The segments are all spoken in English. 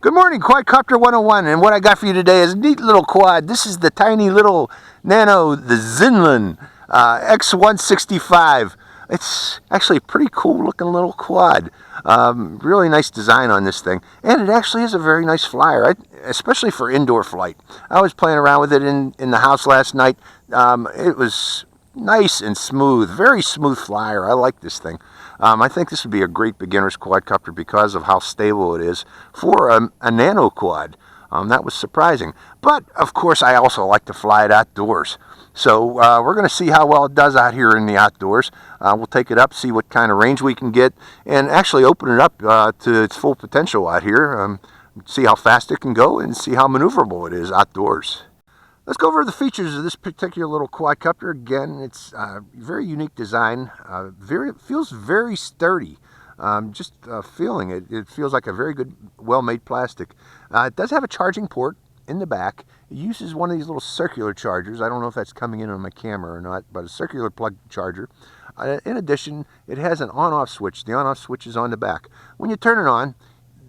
Good morning, Quadcopter 101, and what I got for you today is a neat little quad. This is the tiny little Nano, the Xinlin X165. It's actually a pretty cool looking little quad. Really nice design on this thing, and it actually is a very nice flyer, especially for indoor flight. I was playing around with it in the house last night. It was nice and smooth, very smooth flyer. I like this thing. I think this would be a great beginner's quadcopter because of how stable it is for a nano quad. That was surprising. But, of course, I also like to fly it outdoors. So we're going to see how well it does out here in the outdoors. We'll take it up, see what kind of range we can get, and actually open it up to its full potential out here. See how fast it can go and see how maneuverable it is outdoors. Let's go over the features of this particular little quadcopter. Again, it's a very unique design. It feels very sturdy. Just feeling it, it feels like a very good, well-made plastic. It does have a charging port in the back. It uses one of these little circular chargers. I don't know if that's coming in on my camera or not, but a circular plug charger. In addition, it has an on-off switch. The on-off switch is on the back. When you turn it on,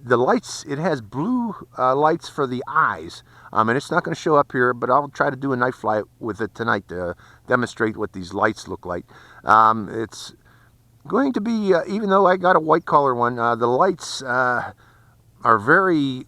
the lights, it has blue lights for the eyes. And it's not going to show up here, but I'll try to do a night flight with it tonight to demonstrate what these lights look like. It's going to be, even though I got a white collar one, the lights are very,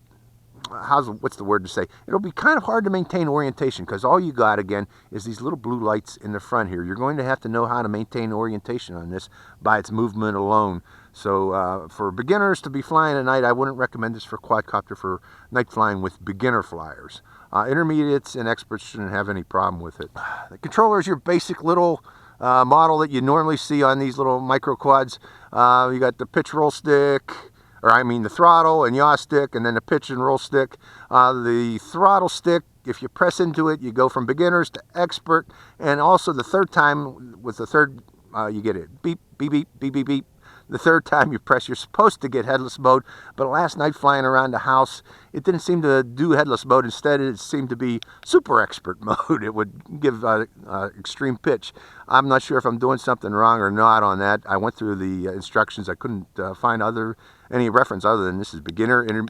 what's the word to say? It'll be kind of hard to maintain orientation because all you got, again, is these little blue lights in the front here. You're going to have to know how to maintain orientation on this by its movement alone. So for beginners to be flying at night, I wouldn't recommend this for quadcopter for night flying with beginner flyers. Intermediates and experts shouldn't have any problem with it. The controller is your basic little model that you normally see on these little micro quads. You got the pitch roll stick, or I mean the throttle and yaw stick, and then the pitch and roll stick. The throttle stick, if you press into it, you go from beginners to expert, and also the third time, with the third, you get it beep, beep, beep, beep, beep, beep. The third time you press, you're supposed to get headless mode, but last night flying around the house, it didn't seem to do headless mode. Instead, it seemed to be super expert mode. It would give extreme pitch. I'm not sure if I'm doing something wrong or not on that. I went through the instructions. I couldn't find any reference other than this is beginner,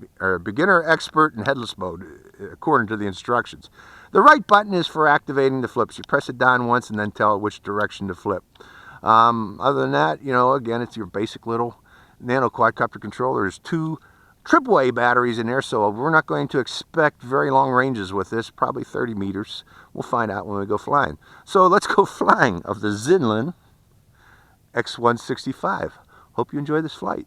expert, and headless mode, according to the instructions. The right button is for activating the flips. You press it down once and then tell it which direction to flip. Other than that, you know, again, it's your basic little nano quadcopter controller. There's two AAA batteries in there, so we're not going to expect very long ranges with this, probably 30 meters. We'll find out when we go flying. So let's go flying of the Xinlin X165. Hope you enjoy this flight.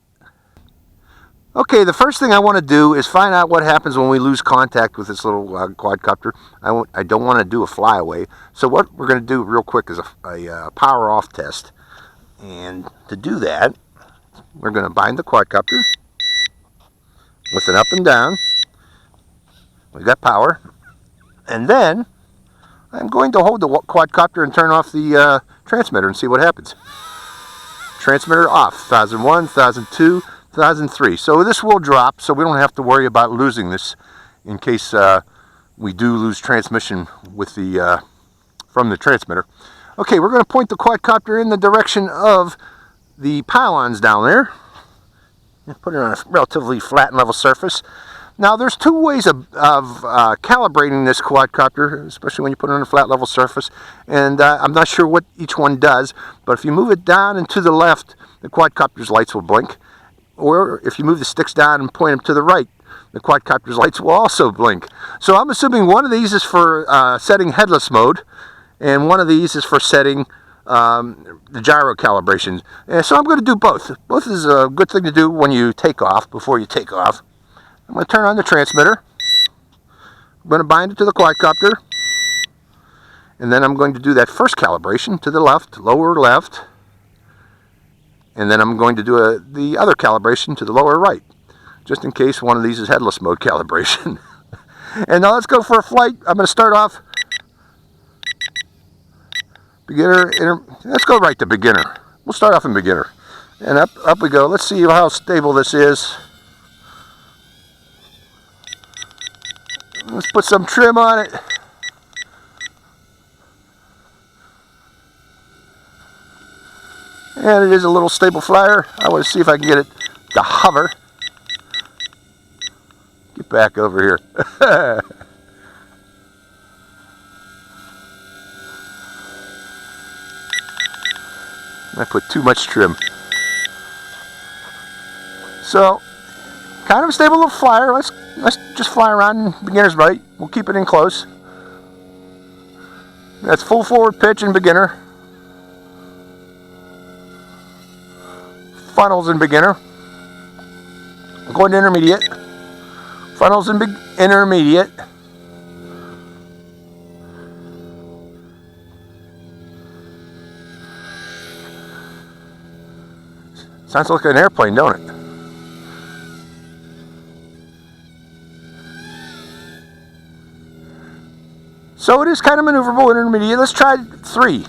Okay, the first thing I want to do is find out what happens when we lose contact with this little quadcopter. I don't want to do a flyaway. So what we're going to do real quick is a power off test. And to do that, we're going to bind the quadcopter with an up and down. We've got power. And then I'm going to hold the quadcopter and turn off the transmitter and see what happens. Transmitter off, 1001, 1002. 2003. So this will drop, so we don't have to worry about losing this in case we do lose transmission with the from the transmitter. Okay, we're going to point the quadcopter in the direction of the pylons down there. Put it on a relatively flat and level surface. Now there's two ways of calibrating this quadcopter, especially when you put it on a flat level surface, and I'm not sure what each one does, but if you move it down and to the left, the quadcopter's lights will blink. Or if you move the sticks down and point them to the right, the quadcopter's lights will also blink. So I'm assuming one of these is for setting headless mode, and one of these is for setting the gyro calibrations. And so I'm going to do both. Both is a good thing to do when you take off, before you take off. I'm going to turn on the transmitter. I'm going to bind it to the quadcopter. And then I'm going to do that first calibration to the left, lower left. And then I'm going to do the other calibration to the lower right, just in case one of these is headless mode calibration. And now let's go for a flight. I'm going to start off beginner, let's go right to beginner. We'll start off in beginner. And up we go. Let's see how stable this is. Let's put some trim on it. And it is a little stable flyer. I want to see if I can get it to hover. Get back over here. I put too much trim. So, kind of a stable little flyer. Let's just fly around in beginner's mode. We'll keep it in close. That's full forward pitch in beginner. Funnels in beginner. Going to intermediate. Funnels in intermediate. Sounds like an airplane, don't it? So it is kind of maneuverable, intermediate. Let's try 3.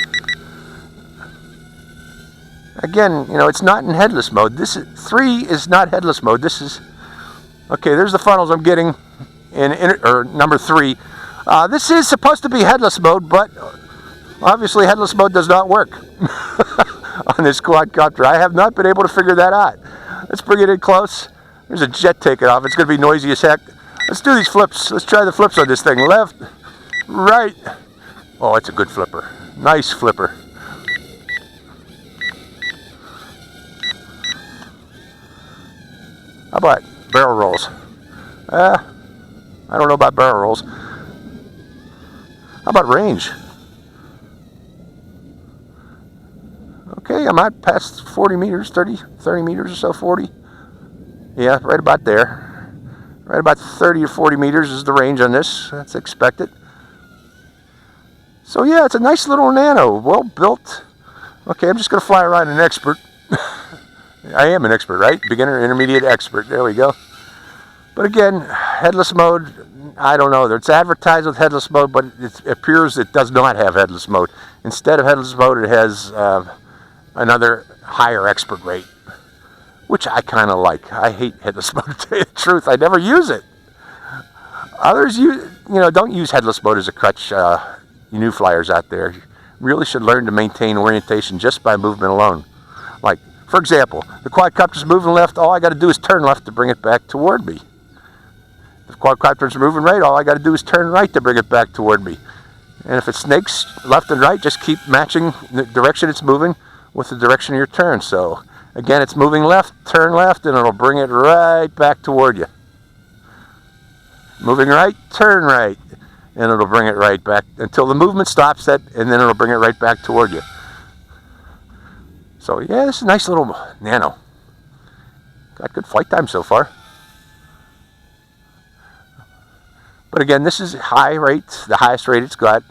Again, you know, it's not in headless mode. 3 is not headless mode. This is, okay, there's the funnels I'm getting in number 3. This is supposed to be headless mode, but obviously headless mode does not work on this quadcopter. I have not been able to figure that out. Let's bring it in close. There's a jet taking off. It's going to be noisy as heck. Let's do these flips. Let's try the flips on this thing. Left, right. Oh, it's a good flipper. Nice flipper. How about barrel rolls? I don't know about barrel rolls. How about range? Okay, I'm out past 40 meters, 30 meters or so, 40. Yeah, right about there. Right about 30 or 40 meters is the range on this. That's expected. So yeah, it's a nice little Nano, well built. Okay, I'm just going to fly around an expert. I am an expert, right? Beginner, intermediate, expert. There we go. But again, headless mode, I don't know. It's advertised with headless mode, but it appears it does not have headless mode. Instead of headless mode, it has another higher expert rate, which I kind of like. I hate headless mode, to tell you the truth. I never use it. Others, don't use headless mode as a crutch. You new flyers out there really should learn to maintain orientation just by movement alone. Like, for example, the quadcopter's moving left, all I got to do is turn left to bring it back toward me. If the quadcopter's moving right, all I got to do is turn right to bring it back toward me. And if it snakes left and right, just keep matching the direction it's moving with the direction of your turn. So, again, it's moving left, turn left, and it'll bring it right back toward you. Moving right, turn right, and it'll bring it right back until the movement stops, and then it'll bring it right back toward you. So yeah, this is a nice little Nano. Got good flight time so far. But again, this is high rate, the highest rate it's got.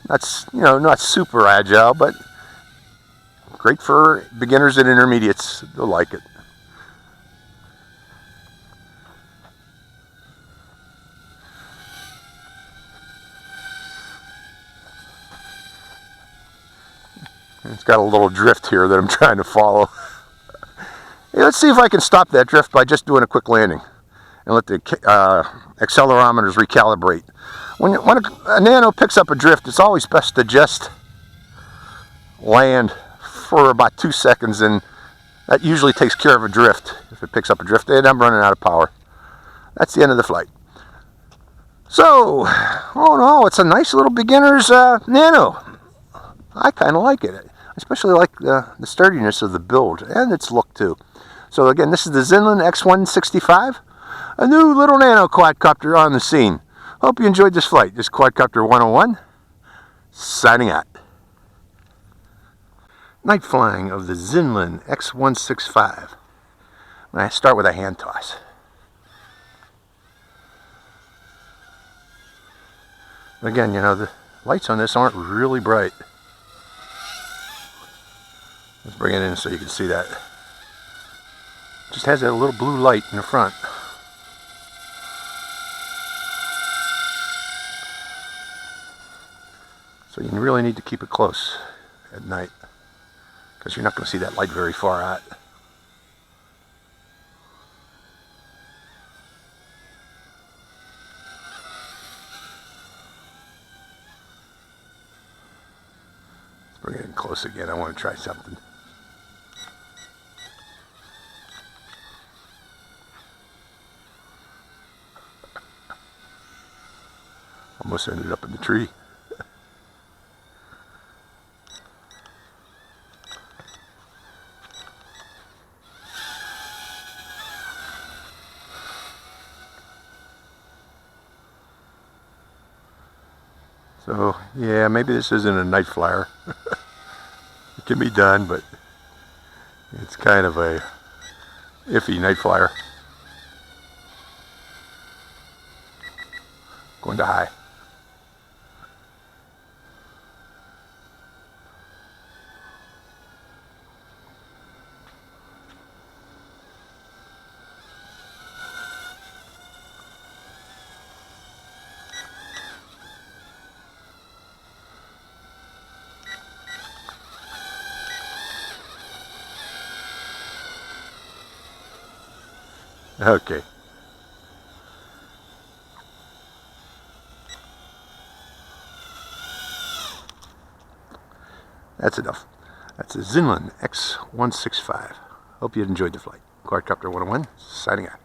That's, not super agile, but great for beginners and intermediates. They'll like it. It's got a little drift here that I'm trying to follow. Hey, let's see if I can stop that drift by just doing a quick landing and let the accelerometers recalibrate. When a Nano picks up a drift, it's always best to just land for about 2 seconds, and that usually takes care of a drift. If it picks up a drift, and I'm running out of power. That's the end of the flight. So, all in all, it's a nice little beginner's Nano. I kind of like it. Especially like the sturdiness of the build and its look too. So again, this is the Xinlin X165, a new little Nano quadcopter on the scene. Hope you enjoyed this flight. This is Quadcopter 101, signing out. Night flying of the Xinlin X165. And I start with a hand toss. Again, the lights on this aren't really bright. Let's bring it in so you can see that. Just has that little blue light in the front. So you really need to keep it close at night, because you're not going to see that light very far out. Let's bring it in close again. I want to try something. Almost ended up in the tree. So yeah, maybe this isn't a night flyer. It can be done, but it's kind of a iffy night flyer. Going to high. Okay. That's enough. That's a Xinlin X165. Hope you enjoyed the flight. Quadcopter 101, signing out.